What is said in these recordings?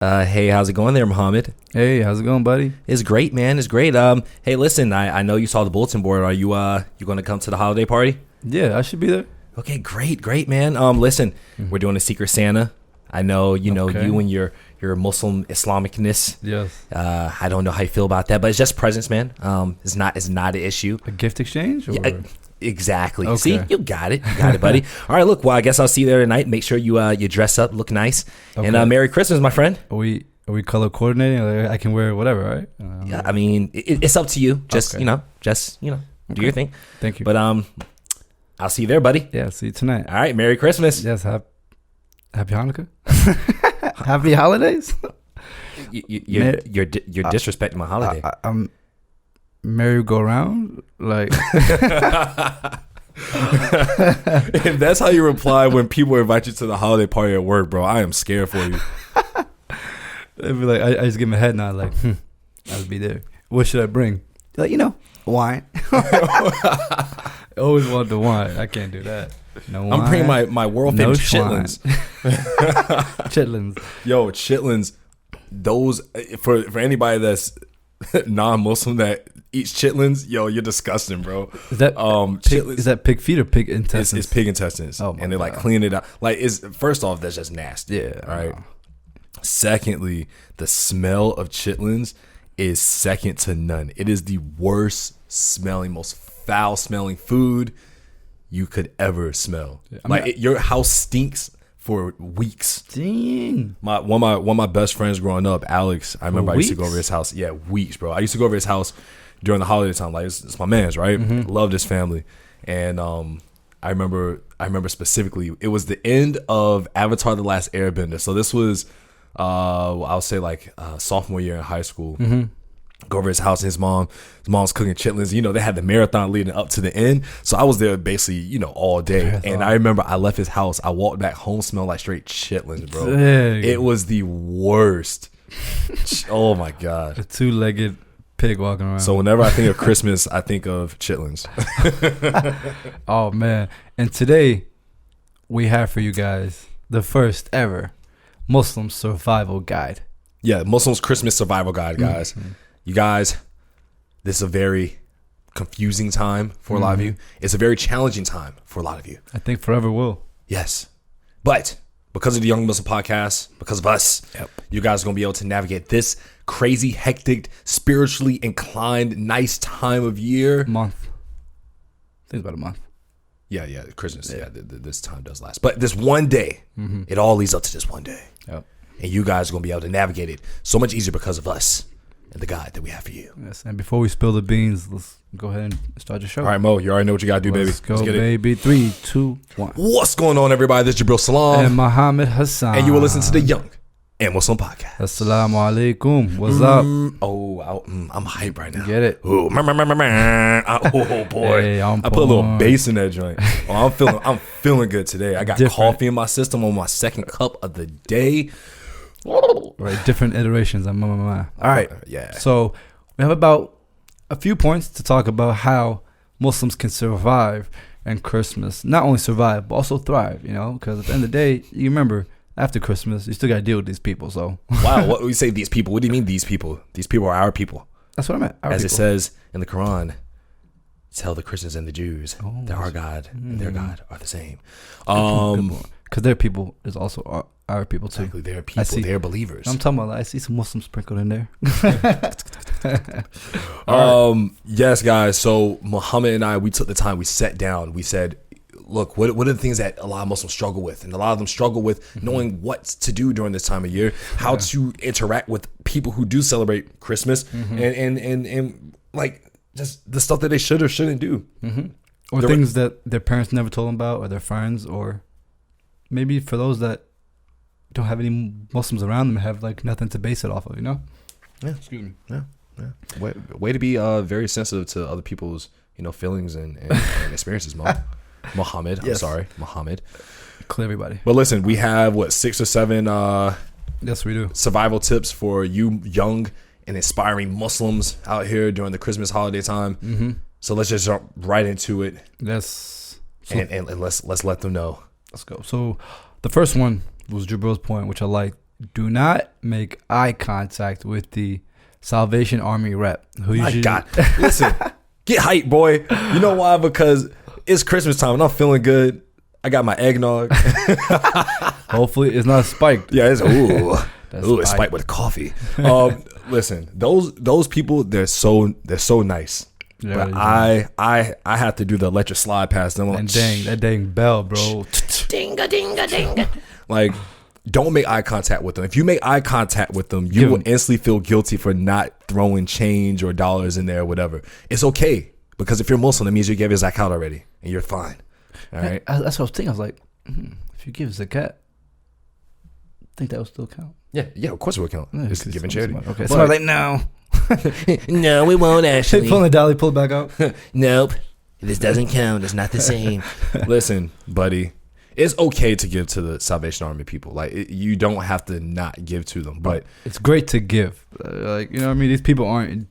Hey, how's it going there, Mohammed? Hey, how's it going, buddy? It's great, man. It's great. Hey, listen, I know you saw the bulletin board. Are you going to come to the holiday party? Yeah, I should be there. Okay, great, man. Listen, we're doing a Secret Santa. I know, you and your Muslim Islamicness. Yes. I don't know how you feel about that, but it's just presents, man. It's not an issue. A gift exchange? Or? Yeah, exactly. Okay. See, you got it, buddy. All right, look. Well, I guess I'll see you there tonight. Make sure you dress up, look nice, Okay. and Merry Christmas, my friend. Are we color coordinating? I can wear whatever, right? Yeah, I mean, it's up to you. Just Okay. do your thing. Thank you. But I'll see you there, buddy. Yeah, see you tonight. All right, Merry Christmas. Yes, happy Hanukkah. Happy holidays. You're disrespecting my holiday. I'm merry-go-round, like. If that's how you reply when people invite you to the holiday party at work, bro, I am scared for you. It'd be like I just give him a head nod, like, I'll be there. What should I bring? Like, wine. I always want the wine. I can't do that. No wine. I'm bringing my world famous chitlins. Chitlins. Yo, chitlins. Those for anybody that's non-Muslim that eats chitlins, yo, you're disgusting, bro. Is that is that pig feet or pig intestines? It's pig intestines. Oh my and they like God. clean it out. Like, it's first off, that's just nasty. Yeah. All right. Secondly, the smell of chitlins is second to none. It is the worst smelling, most foul smelling food you could ever smell. Your house stinks for weeks. Dang. One of my best friends growing up, Alex, I remember I used to go weeks? over his house. Yeah, weeks, bro. I used to go over his house during the holiday time. Like, it's my man's, right? Loved his family. And I remember specifically, it was the end of Avatar: The Last Airbender. So this was I'll say like sophomore year in high school. Go over his house, and his mom's cooking chitlins. They had the marathon leading up to the end, so I was there basically all day. Marathon. And I remember I left his house, I walked back home, smelled like straight chitlins, bro. Dang. It was the worst. Oh my A god. two-legged pig walking around. So whenever I think of Christmas, I think of chitlins. Oh man. And today we have for you guys the first ever Muslim survival guide. Yeah, Muslims Christmas survival guide, guys. You guys, this is a very confusing time for a lot of you. It's a very challenging time for a lot of you. I think forever will. Yes. But because of the Young Muslim Podcast, because of us, you guys are going to be able to navigate this crazy, hectic, spiritually inclined, nice time of year. Month. I think it's about a month. Yeah, Christmas. Yeah, this time does last. But this one day, it all leads up to this one day. Yep. And you guys are going to be able to navigate it so much easier because of us and the guide that we have for you. Yes. And before we spill the beans, let's go ahead and start the show. All right, Mo, you already know what you got to do, baby. Let's go, get it. baby. 3, 2, 1. What's going on, everybody? This is Jabril Salam. And Muhammad Hassan. And you will listen to the Young and Muslim Podcast. Assalamu alaikum. What's up? I'm hype right now. Get it? Ooh, oh boy. Hey, I put a little bass in that joint. I'm feeling good today. I got Different. coffee in my system on my second cup of the day. Right, different iterations. All right. Yeah. So we have about a few points to talk about how Muslims can survive and Christmas. Not only survive, but also thrive, because at the end of the day, you remember, after Christmas, you still got to deal with these people. So Wow, what we say these people? What do you mean these people? These people are our people. that's what I meant. As it says in the Quran, tell the Christians and the Jews that our God and their God are the same. Because their people is also our people too. Exactly, they're people, they're believers. I'm talking about, I see some Muslims sprinkled in there. Yes, guys. So Muhammad and I, we took the time, we sat down, we said, look, what are the things that a lot of Muslims struggle with? And a lot of them struggle with knowing what to do during this time of year, how to interact with people who do celebrate Christmas, and like just the stuff that they should or shouldn't do. Or things that their parents never told them about, or their friends, or maybe for those that don't have any Muslims around them, have like nothing to base it off of, Yeah, excuse me. Yeah. Way to be very sensitive to other people's feelings and experiences, Muhammad. Yes. I'm sorry, Muhammad. Clear everybody. But listen, we have 6 or 7 Yes, we do. survival tips for you young and inspiring Muslims out here during the Christmas holiday time. So let's just jump right into it. And let's let them know. Let's go. So the first one was Jabril's point, which I like, do not make eye contact with the Salvation Army rep. Who you My should God, listen, get hype, boy. You know why? Because it's Christmas time and I'm feeling good. I got my eggnog. Hopefully, it's not spiked. Yeah, it's it's spiked with coffee. Listen, those people, they're so nice. Yeah, but I have to do the electric slide past them. And that dang bell, bro. Dinga dinga dinga. Like, don't make eye contact with them. If you make eye contact with them, you will instantly feel guilty for not throwing change or dollars in there or whatever. It's okay, because if you're Muslim, that means you gave your zakat already and you're fine. All right. That's what I was thinking. I was like, if you give zakat, I think that will still count. Yeah, of course it will count. Yeah, it's giving charity. Okay, so I was like, no. No, we won't actually. Pulling the dolly, pull it back out. Nope. This doesn't count. It's not the same. Listen, buddy, it's okay to give to the Salvation Army people. Like, you don't have to not give to them, but it's great to give. Like, you know what I mean? These people aren't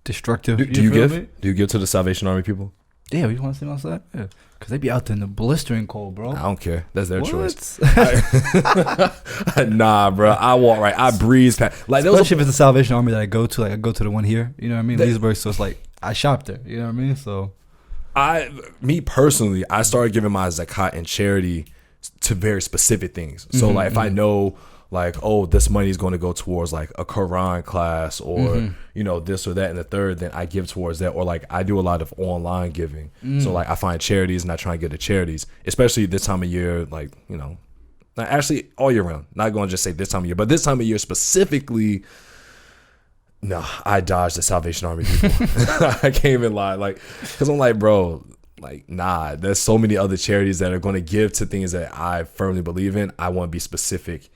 destructive. Do you give? Do you give to the Salvation Army people? Yeah, you want to see them outside? Yeah. Because they be out there in the blistering cold, bro. I don't care. That's their choice. Nah, bro. I walk right. I breeze past. Like, especially if it's the Salvation Army that I go to. Like, I go to the one here. You know what I mean? Leesburg. So it's like, I shop there. You know what I mean? So. Me personally, I started giving my zakat and charity to very specific things. So, like, if I know, like, oh, this money is going to go towards like a Quran class or you know, this or that and the third, then I give towards that. Or like, I do a lot of online giving. So like, I find charities and I try and give to charities, especially this time of year. Like, you know, actually all year round. Not going to just say this time of year, but this time of year specifically. No, I dodged the Salvation Army people. I can't even lie, like, because I'm like, bro, like, nah. There's so many other charities that are going to give to things that I firmly believe in. I want to be specific.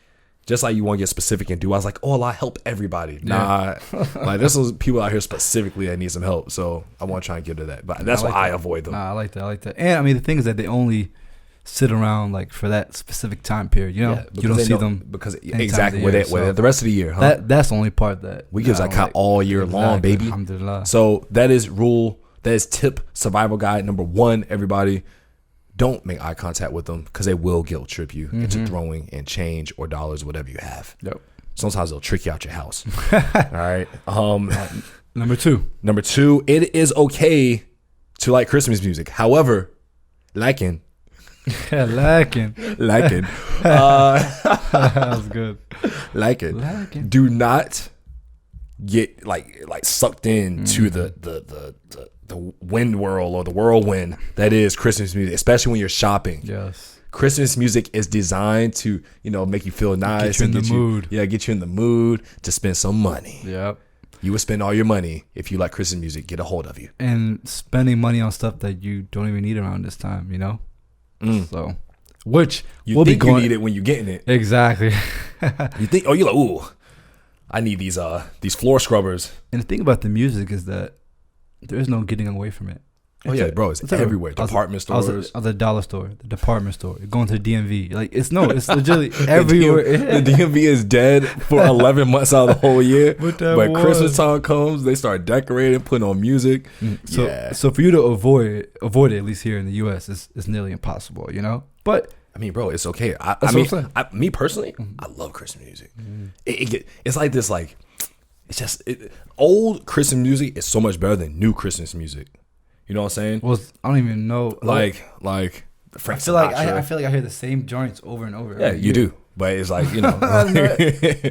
Just like you want to get specific and do. I was like, oh, I help everybody. Nah, like, there's some people out here specifically that need some help. So I want to try and give to that. But that's why I avoid them. Nah, I like that. And I mean, the thing is that they only sit around like for that specific time period. You know, you don't see them because exactly with the rest of the year. Huh? That's the only part that we give zakat all year long, baby. Alhamdulillah. So that is tip survival guide number 1. Everybody, don't make eye contact with them because they will guilt trip you into throwing in change or dollars, whatever you have. Yep. Sometimes they'll trick you out your house. All right. Number two, it is okay to like Christmas music. However, lacking. That was good. Lacking. Do not get like sucked into the wind whirl or the whirlwind that is Christmas music, especially when you're shopping. Yes. Christmas music is designed to, you know, make you feel nice and get you in the mood. Yeah, get you in the mood to spend some money. Yep. You would spend all your money if you like Christmas music. Get a hold of you. And spending money on stuff that you don't even need around this time, you know? So, which you think you need it when you're getting it. Exactly. You think, you're like, ooh, I need these floor scrubbers. And the thing about the music is that there is no getting away from it. Bro, it's everywhere. Department stores. The dollar store, the department store, going to the DMV. Like, it's legitimately everywhere. The DMV is dead for 11 months out of the whole year. But Christmas time comes, they start decorating, putting on music. So for you to avoid it, at least here in the U.S., is nearly impossible, you know? But I mean, bro, it's okay. Me personally, I love Christmas music. It's like this, like, it's just old Christmas music is so much better than new Christmas music. You know what I'm saying? Well, I don't even know. Like Frank Sinatra. I feel like I hear the same joints over and over. Yeah, you do. But it's like, you know.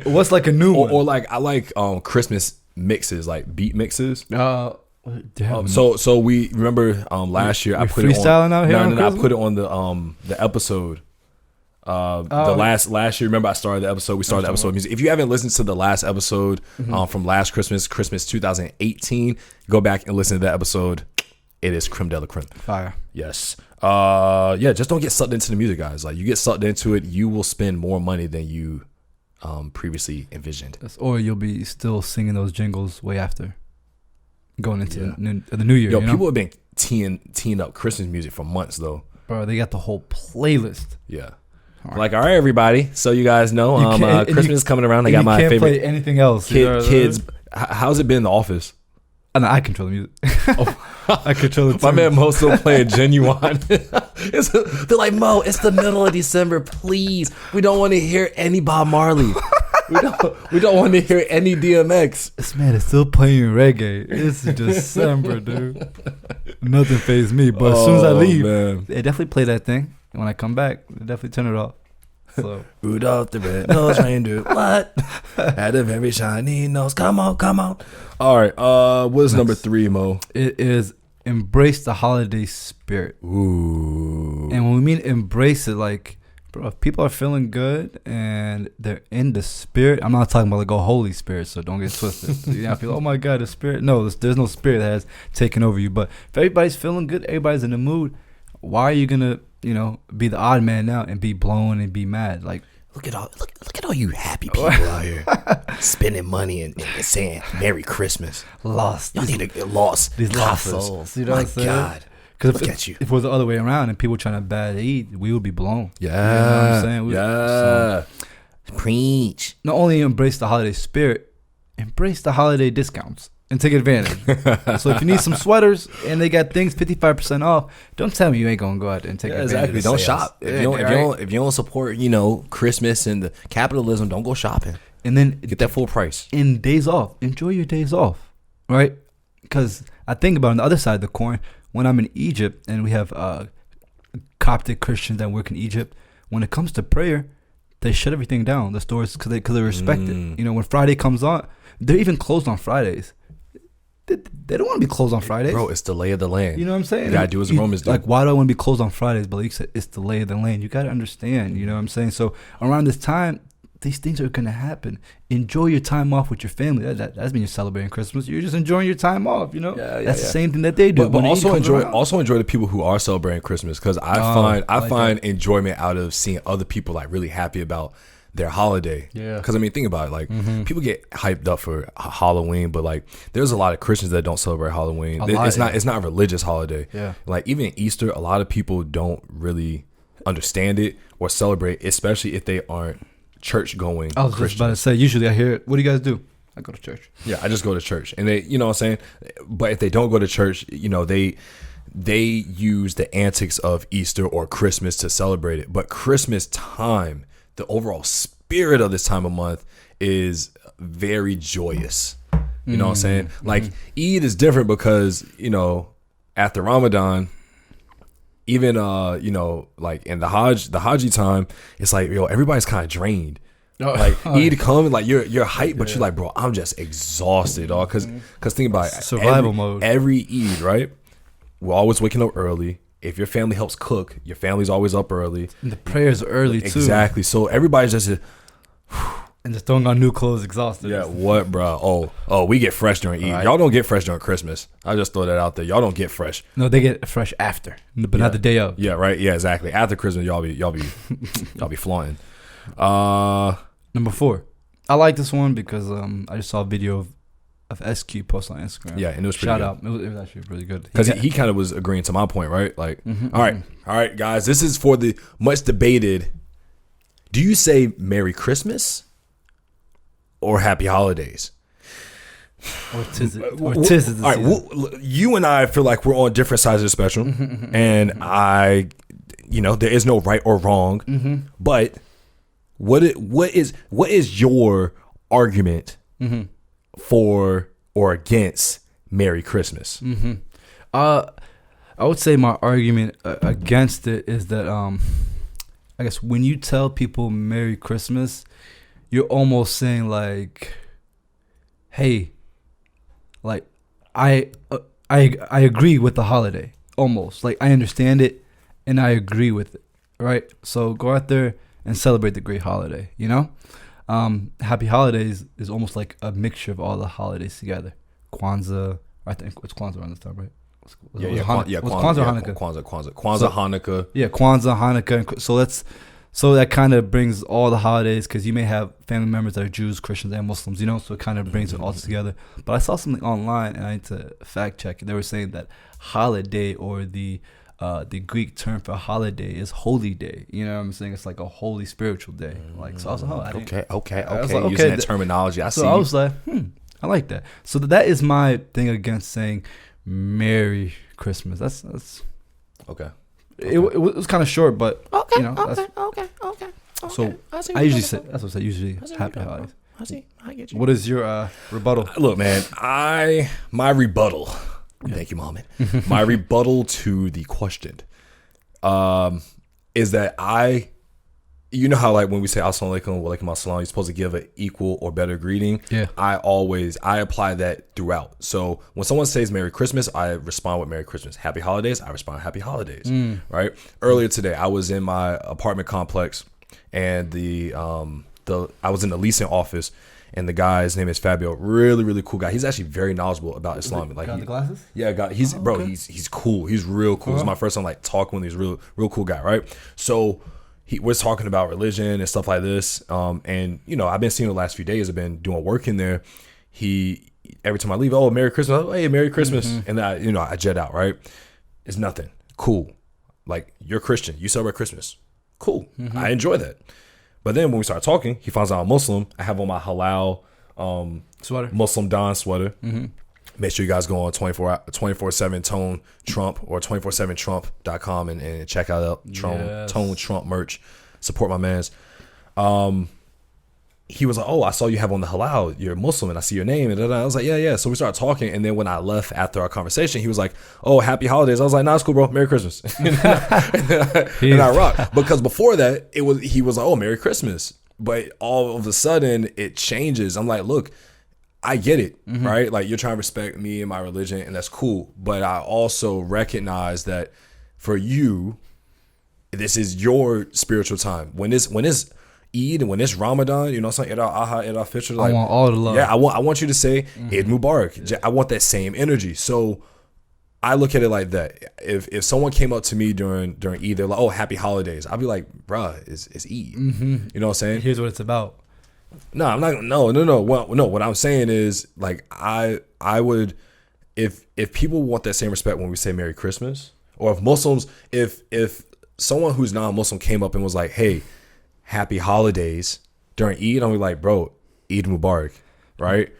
What's like a new one? Or like, I like Christmas mixes, like beat mixes. So we remember last year I put it on. Freestyling out here? No, I put it on the episode. The last year, remember I started the episode. We started the episode of music. If you haven't listened to the last episode from last Christmas 2018, go back and listen to that episode. It is creme de la creme. Fire. Yes. Just don't get sucked into the music, guys. Like, you get sucked into it, you will spend more money than you previously envisioned. Or you'll be still singing those jingles way after going into the new year. People have been teeing up Christmas music for months, though. Bro, they got the whole playlist. Yeah. All right, everybody. So you guys know, Christmas is coming around. I got my favorite. Play anything else. Kids. How's it been in the office? I control the music. I control it too. My man Mo's still playing Genuine. They're like, Mo, it's the middle of December. Please, we don't want to hear any Bob Marley. We don't want to hear any DMX. This man is still playing reggae. It's December, dude. Nothing fazed me. But as soon as I leave, they definitely play that thing. And when I come back, they definitely turn it off. So Rudolph the red-nosed reindeer. What? Had a very shiny nose. Come on, come on. All right. What's number 3, Mo? it is embrace the holiday spirit. Ooh. And when we mean embrace it, like, bro, if people are feeling good and they're in the spirit, I'm not talking about like a Holy Spirit, so don't get twisted. You know, feel, oh my God, the spirit. No, there's no spirit that has taken over you. But if everybody's feeling good, everybody's in the mood, why are you gonna, be the odd man out and be blown and be mad? Like, Look at all you happy people out here spending money and saying Merry Christmas. Lost. Y'all need to get lost. These lost coffers. souls. You know what I'm My saying? God. Because Look at you. If it was the other way around and people trying to bad eat, we would be blown. Yeah. You know what I'm saying? Yeah. Preach. Not only embrace the holiday spirit, embrace the holiday discounts and take advantage. So if you need some sweaters and they got things 55% off, don't tell me you ain't gonna go out there and take advantage. Exactly. of the Don't sales. shop. If you don't support, Christmas and the capitalism, don't go shopping. And then Get that full price. in days off, enjoy your days off, right? Because I think about on the other side of the coin, when I'm in Egypt and we have Coptic Christians that work in Egypt, when it comes to prayer, they shut everything down, the stores, because they respect it. When Friday comes on, they're even closed on Fridays. They don't want to be closed on Fridays. Bro, it's the lay of the land. You know what I'm saying? You gotta do as the Romans do. Like, why do I want to be closed on Fridays? But like you said, it's the lay of the land. You got to understand. You know what I'm saying? So around this time, these things are going to happen. Enjoy your time off with your family. That's when you're celebrating Christmas. You're just enjoying your time off. That's the same thing that they do. But also enjoy the people who are celebrating Christmas, because I find enjoyment out of seeing other people like really happy about their holiday. Yeah. Because think about it, like people get hyped up for Halloween, but like there's a lot of Christians that don't celebrate Halloween. It's not a religious holiday. Yeah. Like even Easter, a lot of people don't really understand it or celebrate, especially if they aren't church going. I was just about to say, usually I hear, what do you guys do? I go to church. Yeah, I just go to church. And they, you know what I'm saying? But if they don't go to church, they use the antics of Easter or Christmas to celebrate it. But Christmas time, the overall spirit of this time of month is very joyous. You know what I'm saying? Like Eid is different because, after Ramadan, even like in the Haji time, it's like, everybody's kind of drained. Like Eid come, like you're hyped, but you're like, bro, I'm just exhausted, dog. Cause think about it, survival mode. Every Eid, right? We're always waking up early. If your family helps cook, your family's always up early. And the prayers are early too. Exactly. So everybody's just and just throwing on new clothes, exhausted. Yeah, what, bro? Oh, we get fresh during Eid. Right. Y'all don't get fresh during Christmas. I just throw that out there. Y'all don't get fresh. No, they get fresh after, but not the day of. Yeah, right. Yeah, exactly. After Christmas, y'all be flaunting. Number 4, I like this one because I just saw a video of SQ post on Instagram. Yeah, and it was pretty shout good. out. It was actually really good because he kind of was agreeing to my point, right? Like, all right, guys, this is for the much debated. Do you say Merry Christmas or Happy Holidays? Or tis it? All right, you and I feel like we're on different sides of the spectrum, and there is no right or wrong. But what is your argument for or against Merry Christmas? I would say my argument against it is that I guess when you tell people Merry Christmas, you're almost saying like, hey, like I agree with the holiday, almost like I understand it and I agree with it, right? So go out there and celebrate the great holiday, Happy Holidays is almost like a mixture of all the holidays together. Kwanzaa, I think it's Kwanzaa around this time, right? Kwanzaa, Hanukkah. Kwanzaa, Hanukkah. Yeah, Kwanzaa, Hanukkah. So that kind of brings all the holidays, because you may have family members that are Jews, Christians, and Muslims, so it kind of brings it all together. But I saw something online, and I need to fact check it. They were saying that holiday, or the Greek term for holiday, is holy day. You know what I'm saying? It's like a holy spiritual day. Like, so I was like, okay. Like, using that terminology, I see. So I was like, I like that. So that is my thing against saying Merry Christmas. That's okay. It was kind of short, but Okay. okay. So I usually say, that's what I say. Usually Happy Holidays. see. I get you. What is your rebuttal? Look, man, my rebuttal. Thank you, Mohammed. My rebuttal to the question is that you know how like when we say assalamu alaikum wa alaikum assalam, you're supposed to give an equal or better greeting. Yeah. I apply that throughout. So when someone says Merry Christmas, I respond with Merry Christmas. Happy Holidays, I respond Happy Holidays. Right. Earlier today, I was in my apartment complex, and I was in the leasing office, and the guy's name is Fabio. Really, really cool guy. He's actually very knowledgeable about Islam. Like, got the glasses? Yeah, he's he's cool. He's real cool. It's my first time like talking with him. He's real cool guy, right? So we're talking about religion and stuff like this. And you know, I've been seeing the last few days. I've been doing work in there. Every time I leave, oh, Merry Christmas. Oh, hey, Merry Christmas. And then I jet out, right? It's nothing. Cool. Like, you're Christian. You celebrate Christmas. Cool. I enjoy that. But then when we start talking, he finds out I'm Muslim. I have on my halal Sweater. Muslim Don sweater. Make sure you guys go on 24/7 Tone Trump or 247trump.com and check out Tone Trump merch. Support my mans. He was like, oh, I saw you have on the halal. You're Muslim, and I see your name. And I was like, yeah. So we started talking, and then when I left after our conversation, he was like, oh, Happy Holidays. I was like, nah, it's cool, bro. Merry Christmas. and I rocked. Because before that, he was like, oh, Merry Christmas. But all of a sudden, it changes. I'm like, look, I get it, right? Like, you're trying to respect me and my religion, and that's cool. But I also recognize that for you, this is your spiritual time. When it's Eid and when it's Ramadan, you know what I'm saying? Eid al-Adha, Eid al-Fitr. Like, I want all the love. Yeah, I want you to say Eid Mubarak. I want that same energy. So I look at it like that. If someone came up to me during Eid, they're like, oh, Happy Holidays. I'll be like, bruh, it's Eid. You know what I'm saying? Here's what it's about. No, I'm not. No. What I'm saying is, like, I would, if people want that same respect when we say Merry Christmas, or if Muslims, if someone who's non-Muslim came up and was like, hey, Happy Holidays during Eid, I'm like, bro, Eid Mubarak, right?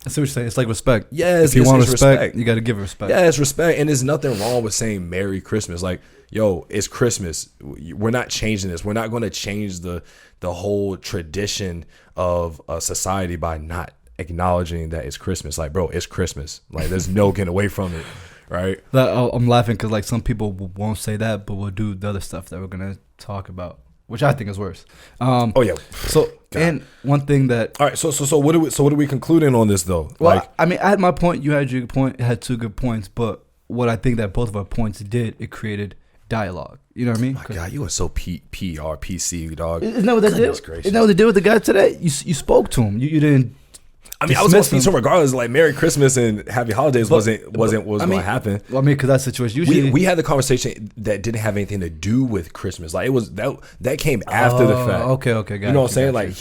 I see what you're saying. It's like respect. Yes, if you want respect, you got to give respect. Yeah, it's respect, and there's nothing wrong with saying Merry Christmas. Like, yo, it's Christmas. We're not changing this. We're not going to change the whole tradition of a society by not acknowledging that it's Christmas. Like, bro, it's Christmas. Like, there's no getting away from it, right? I'm laughing because like some people won't say that, but will do the other stuff that we're gonna talk about, which I think is worse. Oh yeah. So and one thing that all right. So what are we concluding on this though? Well, like, I mean, I had my point. You had your point. It had two good points, but what I think that both of our points did, it created dialogue. You know what I mean? My God, you are so PC, dog. Isn't that what that did? Isn't that what they did with the guy today? You spoke to him. You didn't. I mean, I was going to speak to him regardless. Like, Merry Christmas and Happy Holidays wasn't going to happen. Well, I mean, because that situation usually we had the conversation that didn't have anything to do with Christmas. Like, it was that came after the fact. Okay, got you know what I'm saying? Like,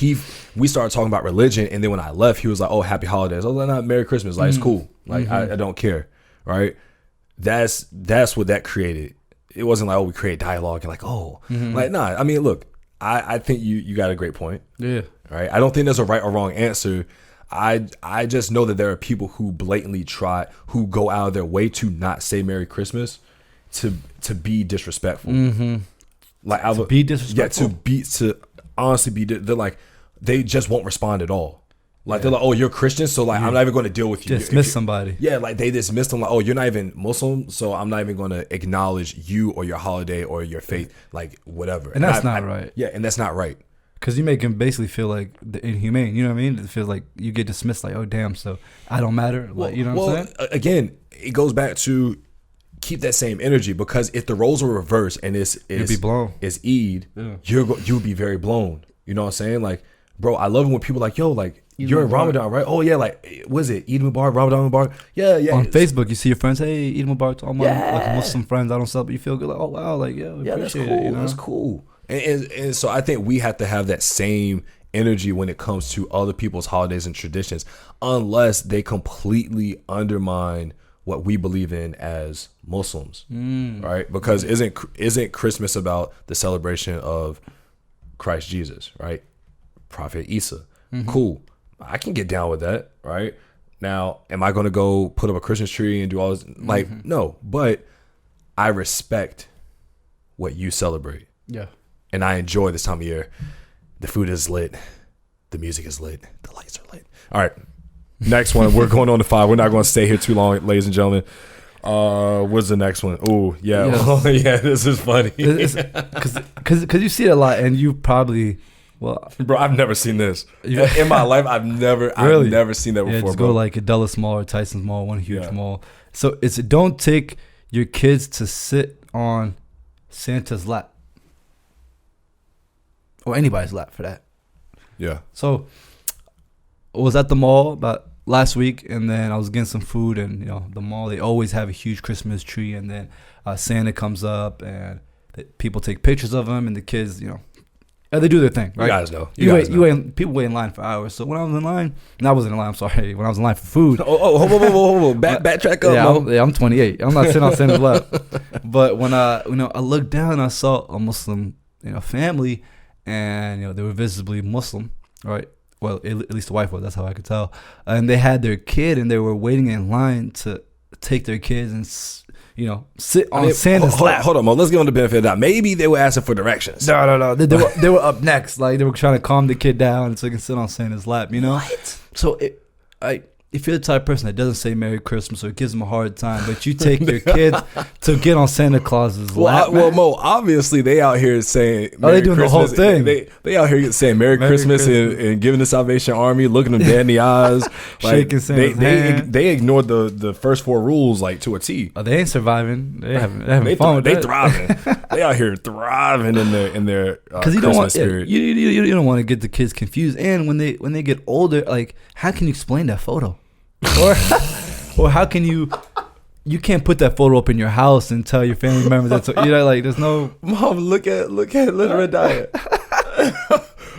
we started talking about religion, and then when I left, he was like, "Oh, Happy Holidays." I was like, "No, Merry Christmas." Like, it's cool. Like, I don't care, right? That's what that created. It wasn't like, oh, we create dialogue and like, oh, like, nah. I mean, look, I think you got a great point. Yeah. Right. I don't think there's a right or wrong answer. I just know that there are people who blatantly who go out of their way to not say Merry Christmas, to be disrespectful. Like, to be disrespectful. Yeah, to honestly be. They're like, they just won't respond at all. Like, they're like, oh, you're Christian, so like, I'm not even going to deal with you. Dismiss somebody. Yeah, like, they dismiss them. Like, oh, you're not even Muslim, so I'm not even going to acknowledge you or your holiday or your faith, like, whatever. And that's not right. Yeah, and that's not right. Because you make him basically feel like the inhumane. You know what I mean? It feels like you get dismissed. Like, oh damn, so I don't matter. Like, you know what I'm saying? Again, it goes back to keep that same energy, because if the roles were reversed and you'd be blown. It's Eid, you'll be very blown. You know what I'm saying? Like, bro, I love it when people like, yo, like, you're in Ramadan, right? Oh yeah, like, what is it? Eid Mubarak, Ramadan Mubarak. Yeah. On Facebook, you see your friends, hey, Eid Mubarak to all my like Muslim friends. I don't celebrate. You feel good, like, oh wow, like, yeah, that's cool. It, you know? That's cool. And so I think we have to have that same energy when it comes to other people's holidays and traditions, unless they completely undermine what we believe in as Muslims, right? Because isn't Christmas about the celebration of Christ Jesus, right? Prophet Isa. Cool. I can get down with that, right? Now, am I going to go put up a Christmas tree and do all this? Like, no, but I respect what you celebrate. Yeah. And I enjoy this time of year. The food is lit. The music is lit. The lights are lit. All right. Next one. We're going on to 5. We're not going to stay here too long, ladies and gentlemen. What's the next one? Oh, yeah. Yes. Oh, yeah, this is funny. Because you see it a lot, and you probably, well, bro, I've never seen this in my life. I've never seen that before. Just go to like Adela Mall or Tyson's Mall, one huge mall. So it's don't take your kids to sit on Santa's lap or anybody's lap for that. Yeah. So I was at the mall about last week, and then I was getting some food, and you know, the mall, they always have a huge Christmas tree, and then Santa comes up, and people take pictures of him, and the kids, you know, they do their thing, right? You guys know. People wait in line for hours. So when I was in line, when I was in line for food. Whoa. Backtrack up. I'm 28. I'm not sitting on Santa's lap. But when I looked down, I saw a Muslim, family, and they were visibly Muslim, right? Well, at least the wife was. That's how I could tell. And they had their kid, and they were waiting in line to take their kids and sit on Santa's lap. Hold on, Mo. Let's get on the benefit of that. Maybe they were asking for directions. No. They were up next. Like, they were trying to calm the kid down so he can sit on Santa's lap. What? So if you're the type of person that doesn't say Merry Christmas or gives them a hard time, but you take your kids to get on Santa Claus's lap. Well, Mo, obviously they out here saying Merry they doing Christmas. The whole thing. They out here saying Merry Christmas. And giving the Salvation Army, looking them dead in the eyes, shaking Santa's hand. They ignored the first 4 rules like to a T. Oh, they ain't surviving. They having fun. They thriving. They out here thriving in their Christmas spirit. You don't want to get the kids confused. And when they get older, like, how can you explain that photo? or how can you can't put that photo up in your house and tell your family members that's like there's no. Mom, look at little diet.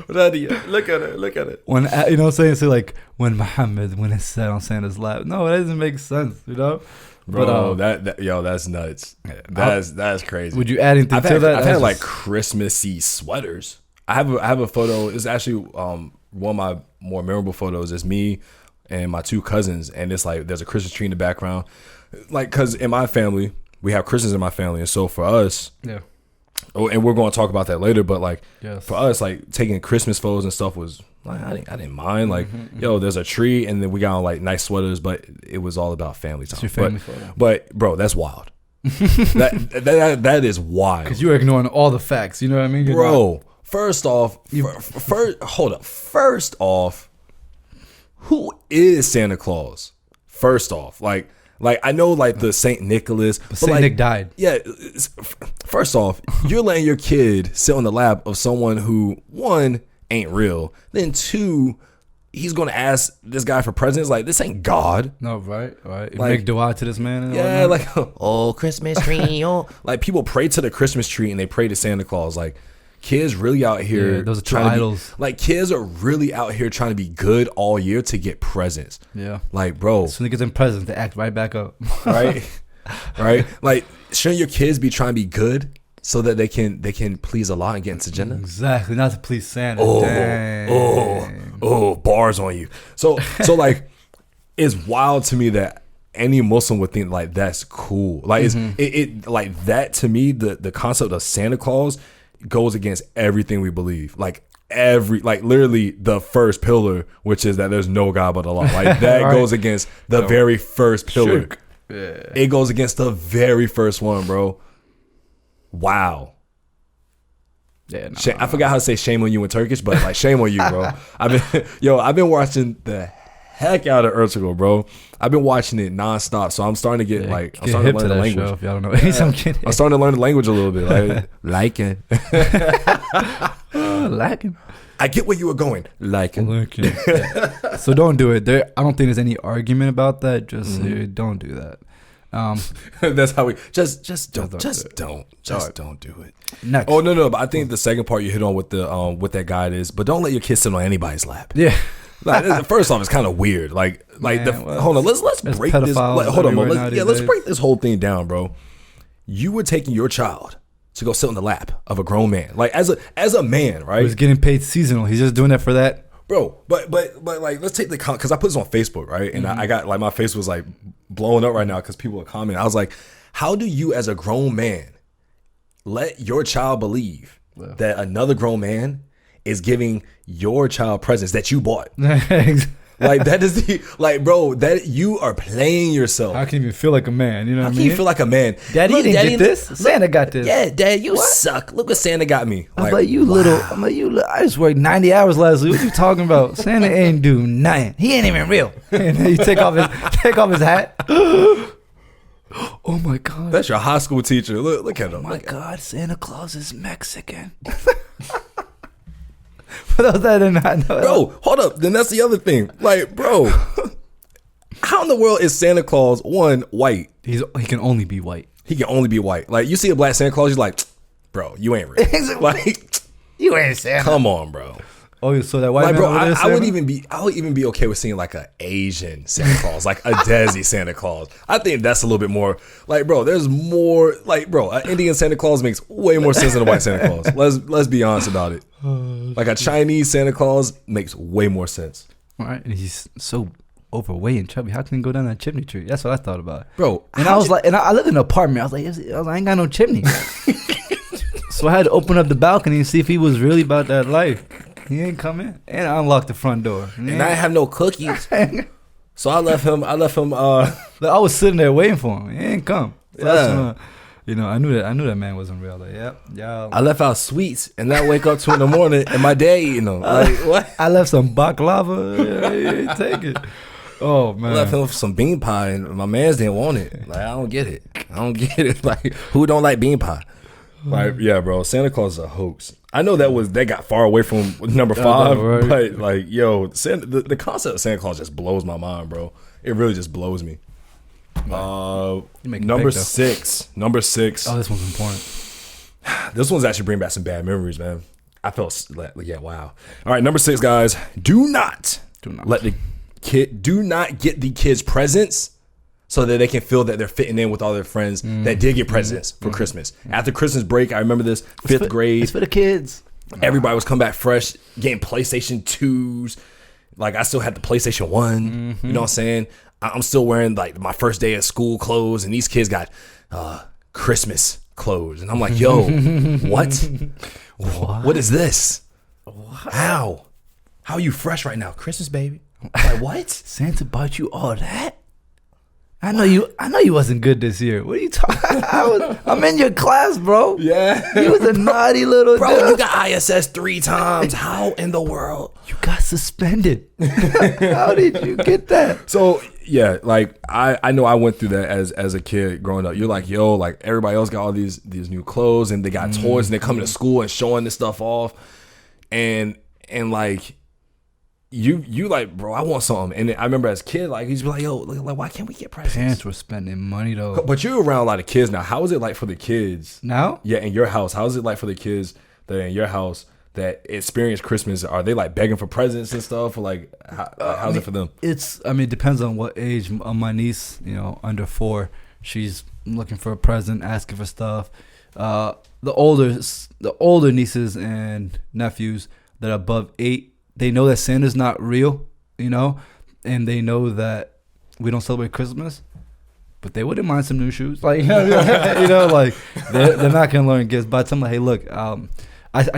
Look at it. When what I'm saying, so like when Muhammad when it's sat on Santa's lap. No, it doesn't make sense, Bro, but, that's nuts. That's crazy. Would you add anything to that? I've had like Christmassy sweaters. I have a photo. It's actually one of my more memorable photos. Is me and my 2 cousins, and it's like there's a Christmas tree in the background, like, because in my family we have Christmas in my family, and so for us, and we're going to talk about that later, but like for us, like taking Christmas photos and stuff was like I didn't mind, like there's a tree, and then we got on like nice sweaters, but it was all about family time. It's your family photo. But bro, that's wild. that is wild, because you're ignoring all the facts. You know what I mean, bro? First off, First off, who is Santa Claus? First off, like I know like the Saint Nicholas, but Saint Nick died. Yeah. First off, you're letting your kid sit on the lap of someone who, 1, ain't real. Then 2, he's gonna ask this guy for presents. Like, this ain't God. No, right. Like, make dua to this man. And yeah, like oh, Christmas tree. Oh, like people pray to the Christmas tree and they pray to Santa Claus. Like, kids really out here. Yeah, those are 2 idols. Kids are really out here trying to be good all year to get presents. Yeah. Like, bro. So they get them presents, they act right back up. Right? Right? Like, shouldn't your kids be trying to be good so that they can please Allah and get into Jannah? Exactly. Not to please Santa. Oh, bars on you. So like, it's wild to me that any Muslim would think like that's cool. Like, it like that to me, the concept of Santa Claus goes against everything we believe. Like literally the first pillar, which is that there's no God but Allah. Like that right. goes against the very first pillar. Yeah. It goes against the very first one, bro. Wow. Yeah, I forgot how to say shame on you in Turkish, but like shame on you, bro. I've been watching the heck out of Rebuttal, bro. I've been watching it nonstop, so I'm starting to get I'm starting to learn the language. Show, if y'all don't know, yeah. I'm starting to learn the language a little bit, like it. Lacking. I get where you were going. Yeah. So don't do it. I don't think there's any argument about that. Just don't do that. That's how we just don't do it. Next. Oh no, but I think the second part you hit on with the with that guide is, but don't let your kids sit on anybody's lap. Yeah. Like, first off, it's kind of weird. Hold on, let's break this. Hold on, let's break this whole thing down, bro. You were taking your child to go sit on the lap of a grown man, like as a man, right? He's getting paid seasonal. He's just doing that for that, bro. But like, let's take the because I put this on Facebook, right? And I got like my face was like blowing up right now because people are commenting. I was like, how do you as a grown man let your child believe that another grown man is giving your child presents that you bought. How Like that is the like, bro. That you are playing yourself. can you even feel like a man? You know what I How mean? can you feel like a man? Daddy Look, didn't get this. Santa got this. Yeah, Dad, you suck. Look what Santa got me. I'm like, you little. I'm like, I just worked 90 hours last week. What you talking about? Santa ain't do nothing. He ain't even real. And then you take off his hat. Oh my God. That's your high school teacher. Look at him. Oh my God, Santa Claus is Mexican. For those that did not know. Bro, hold up. Then that's the other thing. Like, bro, how in the world is Santa Claus, one, white? He can only be white. He can only be white. Like, you see a black Santa Claus, you're like, bro, you ain't real. Like, You ain't Santa. come on, bro. Oh, so that white Like, man bro, over there, I would Santa? even be okay with seeing like an Asian Santa Claus, like a Desi Santa Claus. I think that's a little bit more like, bro. There's more like, bro. An Indian Santa Claus makes way more sense than a white Santa Claus. Let's be honest about it. Like a Chinese Santa Claus makes way more sense, All right, and he's so overweight and chubby. How can he go down that chimney tree? That's what I thought about. bro. And I was like, and I live in an apartment. I was like, I ain't got no chimney. So I had to open up the balcony and see if he was really about that life. He ain't come in, and I unlocked the front door. and I didn't have no cookies, so I left him. I was sitting there waiting for him. He ain't come. So Yeah. that's when, you know, I knew that man wasn't real. Like, yep, yeah. I left out sweets, and I wake up 2 a.m. and my dad eating them. Like what? I left some baklava. Yeah, take it. Oh I man. left him some bean pie, and my man's didn't want it. Like I don't get it. Like who don't like bean pie? Like yeah, bro. Santa Claus is a hoax. I know that got far away from number 5, right. but like yo, the concept of Santa Claus just blows my mind, bro. It really just blows me. make a Number pick, though. 6. Number 6. Oh, this one's important. This one's actually bringing back some bad memories, man. I felt like, yeah, wow. All right, number 6, guys. Do not let the kid. Do not get the kids presents so that they can feel that they're fitting in with all their friends that did get presents for Christmas. After Christmas break, I remember this, 5th grade. It's for the kids. Everybody was coming back fresh, getting PlayStation 2s. Like, I still had the PlayStation 1. You know what I'm saying? I'm still wearing, like, my first day of school clothes, and these kids got Christmas clothes. And I'm like, yo, what? What is this? How? How are you fresh right now? Christmas, baby. Like, what? Santa bought you all that? I know you wasn't good this year. What are you talking? I'm in your class, bro. Yeah. You was a naughty little Bro, dude. you got ISS 3 times. How in the world? You got suspended. How did you get that? So yeah, like I know I went through that as a kid growing up. You're like, yo, like everybody else got all these new clothes and they got toys and they're coming to school and showing this stuff off, and like you like, bro, I want something. And I remember as a kid, like he's like, yo, like why can't we get presents? Parents were spending money though. But you're around a lot of kids now. How is it like for the kids? Now? Yeah, in your house. How is it like for the kids that are in your house that experience Christmas? Are they like begging for presents and stuff, or like how's it for them? It depends on what age. My niece, under 4, she's looking for a present, asking for stuff. The older nieces and nephews that are above 8, they know that Santa's not real, and they know that we don't celebrate Christmas, but they wouldn't mind some new shoes. Like, like they're not gonna learn gifts. But I tell them, hey, look, I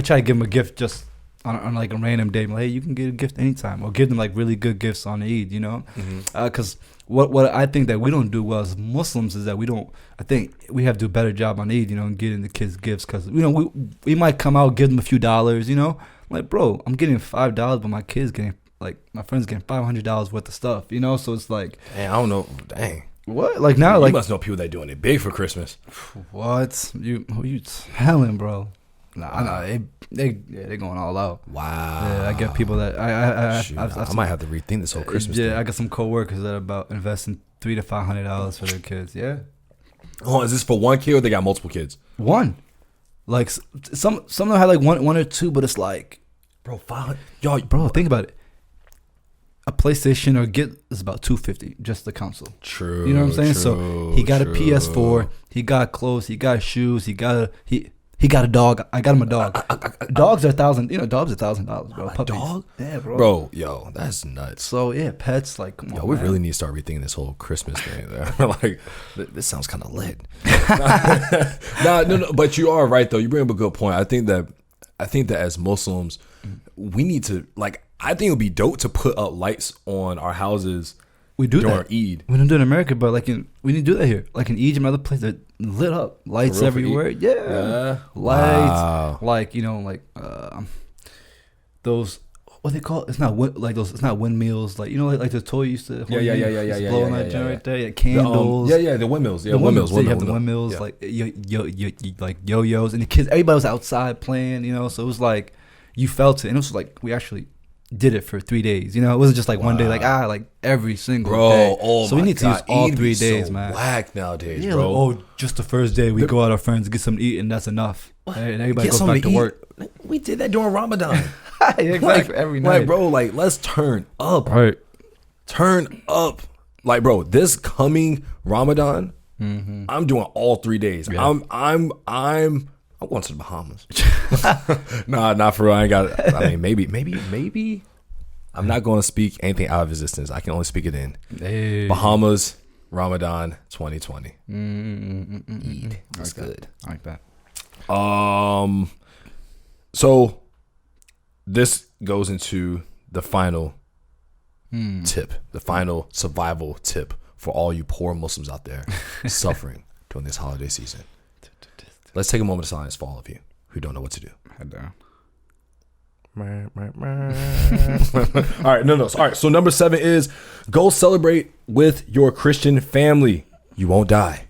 try to give them a gift just on like a random day. Like, hey, you can get a gift anytime, or give them like really good gifts on Eid, because what I think that we don't do well as Muslims is that I think we have to do a better job on Eid, getting the kids gifts, because we might come out, give them a few dollars, like, bro, I'm getting $5, but my kids getting, like, my friends getting $500 worth of stuff, so it's like, Man, I don't know. Dang. what? Like now, You like, must know people that doing it big for Christmas. what? Who you telling, bro? Nah, they're going all out. Wow. Yeah, I get people that I might have to rethink this whole Christmas thing. I got some coworkers that are about investing $300 to $500 for their kids. Yeah, Oh, is this for one kid or they got multiple kids? one. Like some of them have like one or two, but it's like, Bro, y'all, bro, think about it. A PlayStation or is about $250 just the console. True. You know what I'm saying? So he got a PS4, he got clothes, he got shoes, he got a dog. I got him a dog. Dogs are $1,000. Dogs are $1,000, bro. Puppies. Dog? Yeah, bro. Bro, yo, that's nuts. So yeah, pets. Like, come on, Yo, we man. really need to start rethinking this whole Christmas thing. Like, this sounds kind of lit. No, but you are right though. You bring up a good point. I think that I think that as Muslims, we need to I think it would be dope to put up lights on our houses. We do during that. Eid. We don't do it in America, but we need to do that here. Like in Egypt and other places, they're lit up, lights everywhere. Yeah, lights. Wow. Those. What they call it? It's not those. It's not windmills. Like the toy used to. Blow on that joint right there. Yeah, candles. The windmills. Yeah, the windmills. windmills. You have the windmills, Yeah. like like yo-yos, and the kids. Everybody was outside playing. So it was like you felt it, and it was like we actually did it for 3 days. It wasn't just like one day. Like every single day. Oh so we need to use all 3 days, so man. Whack nowadays, Yeah, bro. just the first day we go out our friends get something to eat, and that's enough. And everybody goes back to work. We did that during Ramadan. Yeah, exactly. Every night. Bro, let's turn up. Right. Turn up. Bro, this coming Ramadan, I'm doing all 3 days. Yeah. I'm going to the Bahamas. Nah, not for real. I ain't got. I mean, maybe. I'm not going to speak anything out of existence. I can only speak it in. Hey. Bahamas, Ramadan, 2020. Eid. That's good. I like that. So this goes into the final tip, the final survival tip for all you poor Muslims out there suffering during this holiday season. Let's take a moment of silence for all of you who don't know what to do. Head down. All right, no. All right, so number 7 is go celebrate with your Christian family. You won't die.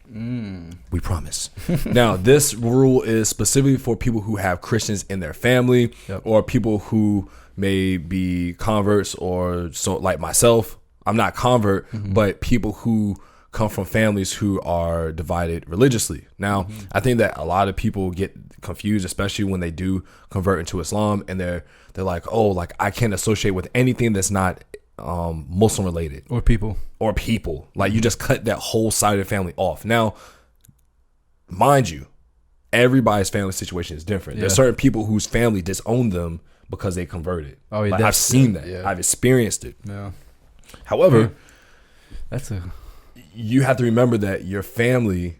We promise. Now, this rule is specifically for people who have Christians in their family, or people who may be converts, or so like myself. I'm not convert, but people who come from families who are divided religiously. Now, I think that a lot of people get confused, especially when they do convert into Islam, and they're like, oh, like I can't associate with anything that's not Muslim related Or people. Like you just cut that whole side of the family off. Now, mind you, everybody's family situation is different. There's certain people whose family disowned them because they converted. Oh, yeah, I've seen that. Yeah. I've experienced it. Yeah. However, you have to remember that your family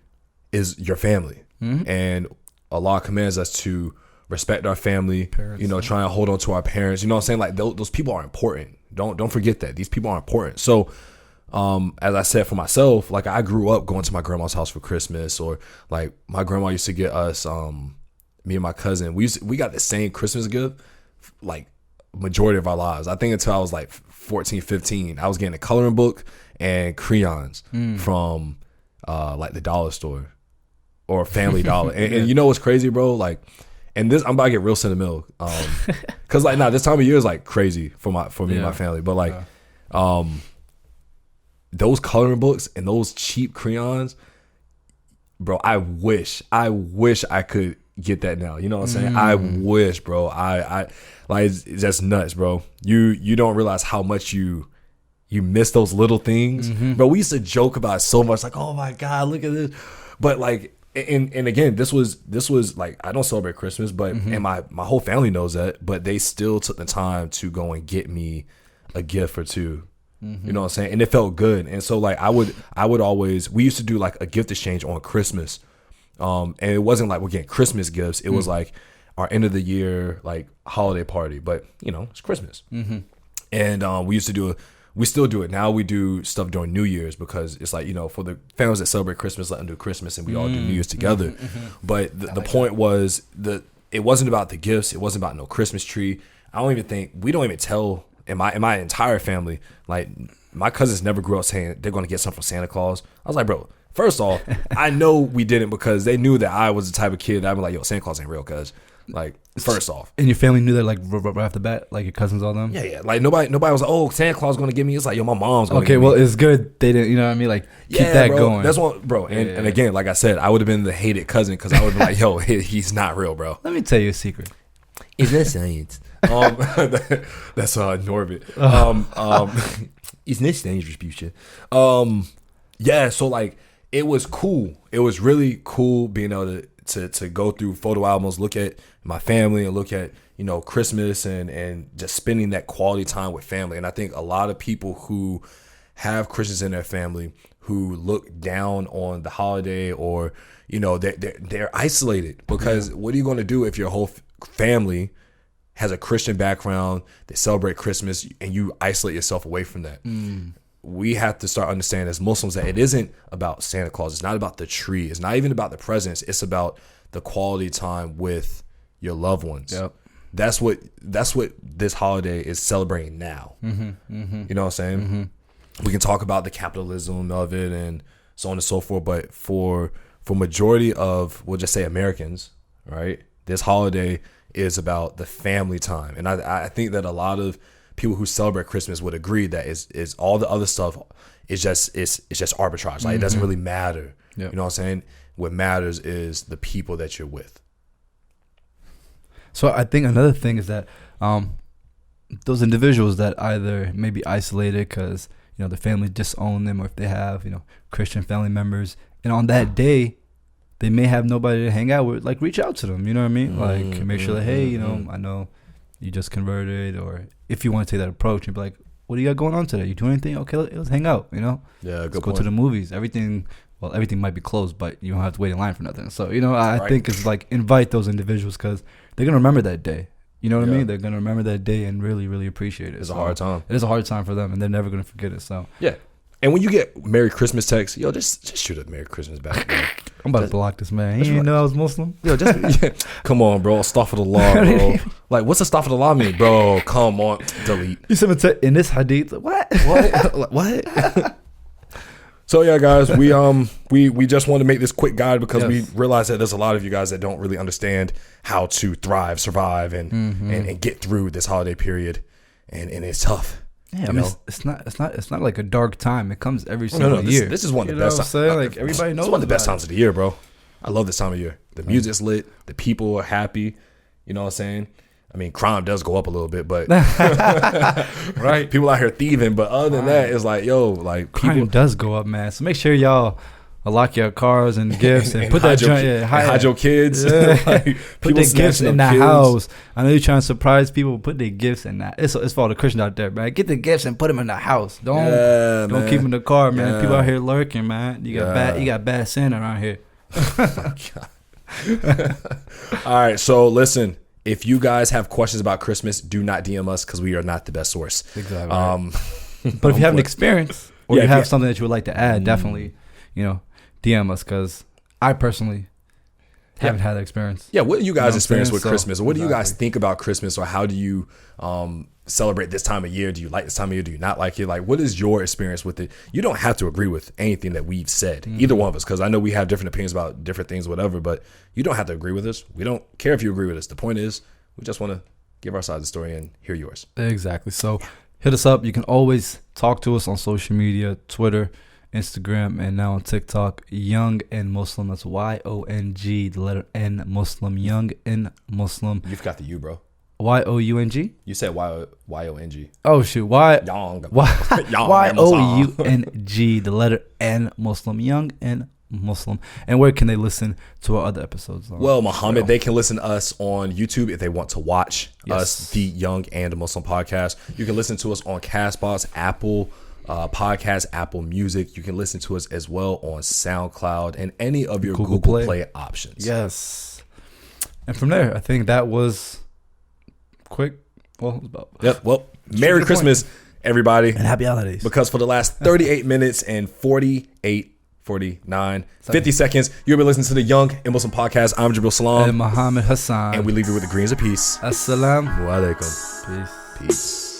is your family, and Allah commands us to respect our family. Parents, try and hold on to our parents. You know what I'm saying? Like those people are important. Don't forget that these people are important. So, as I said for myself, like I grew up going to my grandma's house for Christmas, or like my grandma used to get us, me and my cousin, we got the same Christmas gift, like majority of our lives. I think until I was like 14, 15, I was getting a coloring book and crayons from like the dollar store or Family Dollar. And you know what's crazy, bro? Like, and this, I'm about to get real sentimental, cause like this time of year is like crazy for me and my family. But like, those coloring books and those cheap crayons, bro, I wish I could get that now. You know what I'm saying? I wish, bro. I like it's just nuts, bro. You don't realize how much you miss those little things, bro. We used to joke about it so much, like, oh my god, look at this. But like, and again, this was like, I don't celebrate Christmas, but and my whole family knows that, but they still took the time to go and get me a gift or two. You know what I'm saying? And it felt good. And so like I would always, we used to do like a gift exchange on Christmas. And it wasn't like we're getting Christmas gifts. It was like our end of the year, like holiday party, but it's Christmas. And we used to do we still do it. Now we do stuff during New Year's, because it's like, for the families that celebrate Christmas, let them do Christmas and we all do New Year's together. But the point was it wasn't about the gifts. It wasn't about no Christmas tree. We don't even tell in my entire family, like my cousins never grew up saying they're going to get something from Santa Claus. I was like, bro, first off, I know we didn't, because they knew that I was the type of kid that I'd be like, yo, Santa Claus ain't real, cuz. Like, first off. And your family knew that, like, right off the bat? Like, your cousins, all them? Yeah. Like, nobody was like, oh, Santa Claus going to give me. It's like, yo, my mom's going to give me. Okay, well, it's good they didn't, you know what I mean? Like, keep that bro, going. That's what, bro. And again, like I said, I would have been the hated cousin, because I would have been like, yo, he's not real, bro. Let me tell you a secret. Is that science? That's Norbit. Isn't this dangerous, future? Yeah, so like it was cool. It was really cool being able to go through photo albums, look at my family, and look at Christmas and just spending that quality time with family. And I think a lot of people who have Christians in their family who look down on the holiday, or they're isolated, because what are you going to do if your whole family has a Christian background, they celebrate Christmas, and you isolate yourself away from that. We have to start understanding as Muslims that it isn't about Santa Claus. It's not about the tree. It's not even about the presents. It's about the quality time with your loved ones. Yep. That's what this holiday is celebrating now. You know what I'm saying? We can talk about the capitalism of it and so on and so forth, but for majority of, we'll just say Americans, right? This holiday is about the family time, and I think that a lot of people who celebrate Christmas would agree that is all the other stuff is just arbitrage. Like it doesn't really matter. Yep. You know what I'm saying? What matters is the people that you're with. So I think another thing is that those individuals that either may be isolated because the family disowned them, or if they have Christian family members, and on that day they may have nobody to hang out with, like reach out to them. You know what I mean? Like make sure that hey, I know you just converted, or if you want to take that approach and be like, what do you got going on today? You doing anything? Okay, let's hang out. Yeah, let's good go point. to the movies. Everything might be closed, but you don't have to wait in line for nothing. So I think it's like invite those individuals because they're gonna remember that day. You know what I mean? They're gonna remember that day and really, really appreciate it. It's a hard time. It is a hard time for them, and they're never gonna forget it. So yeah. And when you get Merry Christmas texts, just shoot a Merry Christmas back. I'm about to block this man. He didn't know I was Muslim. Come on, bro. Astaghfirullah, bro. Like, what's astaghfirullah mean, bro? Come on, delete. You said in this hadith. What? What? So yeah, guys, we just want to make this quick guide because we realize that there's a lot of you guys that don't really understand how to thrive, survive, and get through this holiday period, and it's tough. Yeah, I mean, it's not like a dark time. It comes every single year. This is one of the best. Like everybody knows. It's one of the best times of the year, bro. I love this time of year. The music's lit. The people are happy. You know what I'm saying? I mean, crime does go up a little bit, but right, people out here thieving. But other than that, it's like, crime does go up, man. So make sure y'all lock your cars and gifts and put that hide your kids. Put their gifts in the house. I know you're trying to surprise people. Put their gifts in that. It's for all the Christians out there, man. Get the gifts and put them in the house. Don't keep them in the car, man. Yeah. People out here lurking, man. You got bad Santa around here. All right, so listen. If you guys have questions about Christmas, do not DM us because we are not the best source. Exactly. But if you have an experience or you have something that you would like to add, definitely, DM us because I personally haven't had that experience. Yeah, what do you guys experience with Christmas? Or what do you guys think about Christmas? Or how do you celebrate this time of year? Do you like this time of year? Do you not like it? Like, what is your experience with it? You don't have to agree with anything that we've said, either one of us, because I know we have different opinions about different things, whatever, but you don't have to agree with us. We don't care if you agree with us. The point is, we just want to give our side of the story and hear yours. Exactly. So hit us up. You can always talk to us on social media, Twitter, Instagram, and now on TikTok, Young and Muslim. That's YONG, the letter N, Muslim, Young and Muslim. You've got the U, bro. YOUNG? You said YONG. Oh, shoot. Young. YOUNG, the letter N, Muslim, Young and Muslim. And where can they listen to our other episodes? Well, Muhammad, they can listen to us on YouTube if they want to watch us, the Young and Muslim podcast. You can listen to us on Castbox, Apple Podcast, Apple Music. You can listen to us as well on SoundCloud and any of your Google Play options. Yes. And from there, I think that was quick. Well, it was about. Yep. Well, Merry Christmas, everybody. And happy holidays. Because for the last 38 minutes and 50 seconds, you'll be listening to the Young and Muslim podcast. I'm Jabril Salam. And Muhammad Hassan. And we leave you with the greens of peace. Assalamu alaikum. Peace. Peace.